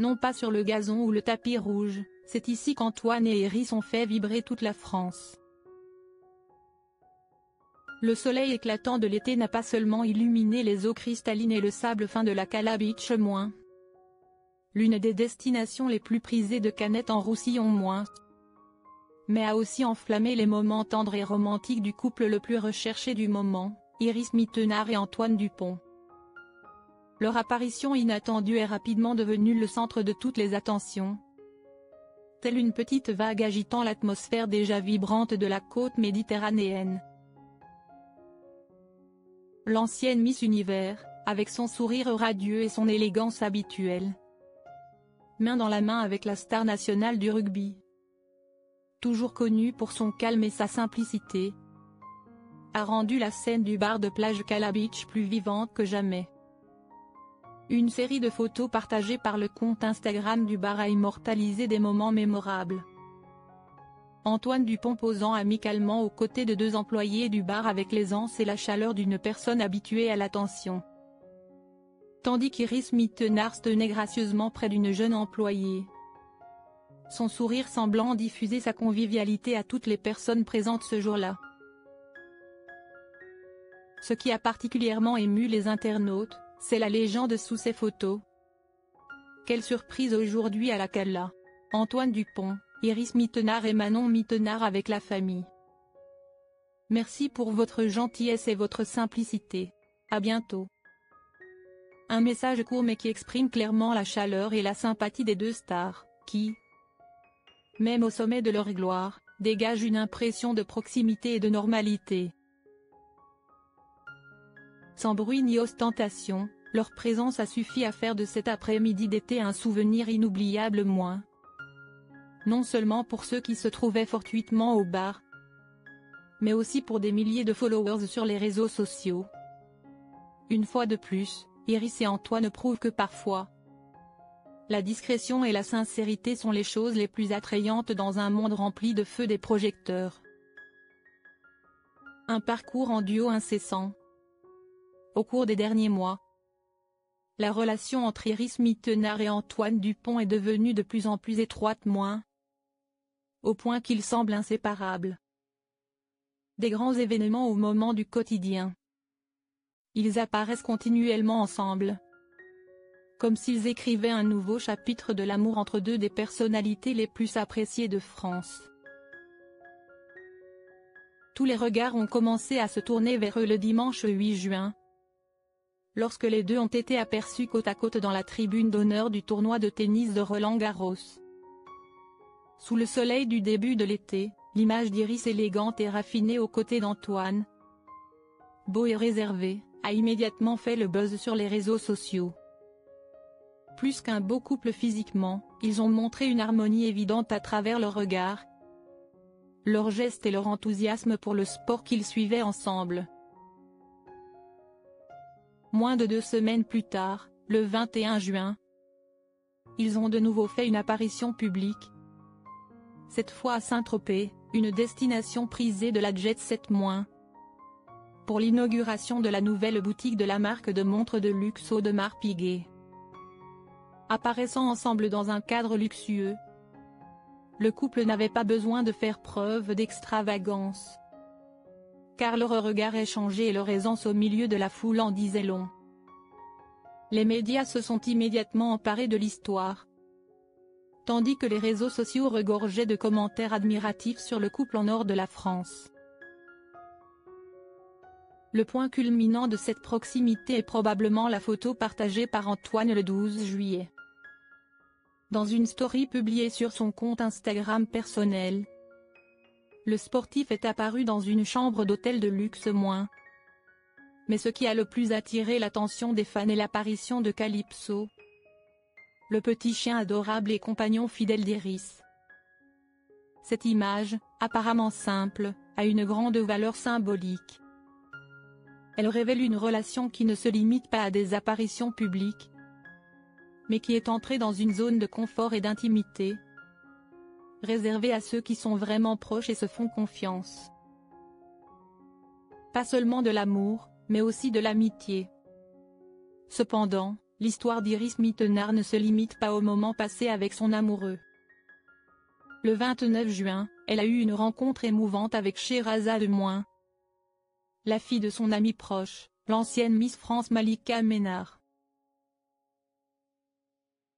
Non pas sur le gazon ou le tapis rouge, c'est ici qu'Antoine et Iris ont fait vibrer toute la France. Le soleil éclatant de l'été n'a pas seulement illuminé les eaux cristallines et le sable fin de la Cala Beach moins. L'une des destinations les plus prisées de Canet en Roussillon moins. Mais a aussi enflammé les moments tendres et romantiques du couple le plus recherché du moment, Iris Mittenard et Antoine Dupont. Leur apparition inattendue est rapidement devenue le centre de toutes les attentions. Telle une petite vague agitant l'atmosphère déjà vibrante de la côte méditerranéenne. L'ancienne Miss Univers, avec son sourire radieux et son élégance habituelle. Main dans la main avec la star nationale du rugby. Toujours connue pour son calme et sa simplicité, a rendu la scène du bar de plage Cala Beach plus vivante que jamais. Une série de photos partagées par le compte Instagram du bar a immortalisé des moments mémorables. Antoine Dupont posant amicalement aux côtés de deux employés du bar avec l'aisance et la chaleur d'une personne habituée à l'attention. Tandis qu'Iris Mittenard se tenait gracieusement près d'une jeune employée. Son sourire semblant diffuser sa convivialité à toutes les personnes présentes ce jour-là. Ce qui a particulièrement ému les internautes, c'est la légende sous ces photos. Quelle surprise aujourd'hui à la Cala. Antoine Dupont, Iris Mittenard et Manon Mittenard avec la famille. Merci pour votre gentillesse et votre simplicité. À bientôt. Un message court mais qui exprime clairement la chaleur et la sympathie des deux stars, qui, même au sommet de leur gloire, dégagent une impression de proximité et de normalité. Sans bruit ni ostentation, leur présence a suffi à faire de cet après-midi d'été un souvenir inoubliable moins. Non seulement pour ceux qui se trouvaient fortuitement au bar, mais aussi pour des milliers de followers sur les réseaux sociaux. Une fois de plus, Iris et Antoine prouvent que parfois, la discrétion et la sincérité sont les choses les plus attrayantes dans un monde rempli de feux des projecteurs. Un parcours en duo incessant. Au cours des derniers mois, la relation entre Iris Mittenard et Antoine Dupont est devenue de plus en plus étroite moins, au point qu'ils semblent inséparables. Des grands événements au moment du quotidien. Ils apparaissent continuellement ensemble. Comme s'ils écrivaient un nouveau chapitre de l'amour entre deux des personnalités les plus appréciées de France. Tous les regards ont commencé à se tourner vers eux le dimanche 8 juin. Lorsque les deux ont été aperçus côte à côte dans la tribune d'honneur du tournoi de tennis de Roland-Garros. Sous le soleil du début de l'été, l'image d'Iris élégante et raffinée aux côtés d'Antoine, beau et réservé, a immédiatement fait le buzz sur les réseaux sociaux. Plus qu'un beau couple physiquement, ils ont montré une harmonie évidente à travers leurs regards, leurs gestes et leur enthousiasme pour le sport qu'ils suivaient ensemble. Moins de 2 semaines plus tard, le 21 juin, ils ont de nouveau fait une apparition publique. Cette fois à Saint-Tropez, une destination prisée de la Jet Set-. Pour l'inauguration de la nouvelle boutique de la marque de montres de luxe Audemars Piguet. Apparaissant ensemble dans un cadre luxueux, le couple n'avait pas besoin de faire preuve d'extravagance. Car leur regard échangé et leur aisance au milieu de la foule en disaient long. Les médias se sont immédiatement emparés de l'histoire. Tandis que les réseaux sociaux regorgeaient de commentaires admiratifs sur le couple en nord de la France. Le point culminant de cette proximité est probablement la photo partagée par Antoine le 12 juillet. Dans une story publiée sur son compte Instagram personnel, le sportif est apparu dans une chambre d'hôtel de luxe Mais ce qui a le plus attiré l'attention des fans est l'apparition de Calypso, le petit chien adorable et compagnon fidèle d'Iris. Cette image, apparemment simple, a une grande valeur symbolique. Elle révèle une relation qui ne se limite pas à des apparitions publiques, mais qui est entrée dans une zone de confort et d'intimité, réservée à ceux qui sont vraiment proches et se font confiance. Pas seulement de l'amour, mais aussi de l'amitié. Cependant, l'histoire d'Iris Mittenard ne se limite pas au moment passé avec son amoureux. Le 29 juin, elle a eu une rencontre émouvante avec Sherazade Moins, la fille de son amie proche, l'ancienne Miss France Malika Ménard.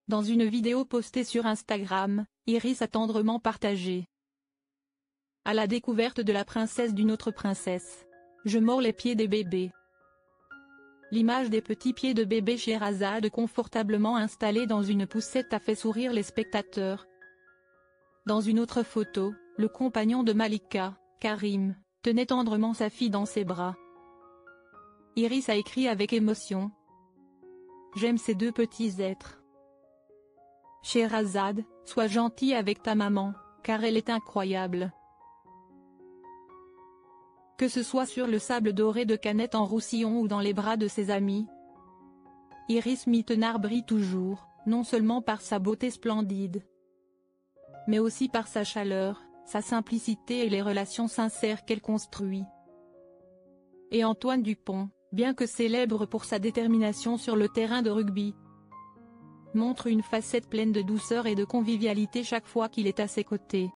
Dans une vidéo postée sur Instagram, Iris a tendrement partagé: à la découverte de la princesse d'une autre princesse. Je mords les pieds des bébés. L'image des petits pieds de bébé Sherazade confortablement installés dans une poussette a fait sourire les spectateurs. Dans une autre photo, le compagnon de Malika, Karim, tenait tendrement sa fille dans ses bras. Iris a écrit avec émotion: j'aime ces deux petits êtres. Sherazade, sois gentille avec ta maman, car elle est incroyable. Que ce soit sur le sable doré de Canette en Roussillon ou dans les bras de ses amis, Iris Mittenard brille toujours, non seulement par sa beauté splendide, mais aussi par sa chaleur, sa simplicité et les relations sincères qu'elle construit. Et Antoine Dupont, bien que célèbre pour sa détermination sur le terrain de rugby, montre une facette pleine de douceur et de convivialité chaque fois qu'il est à ses côtés.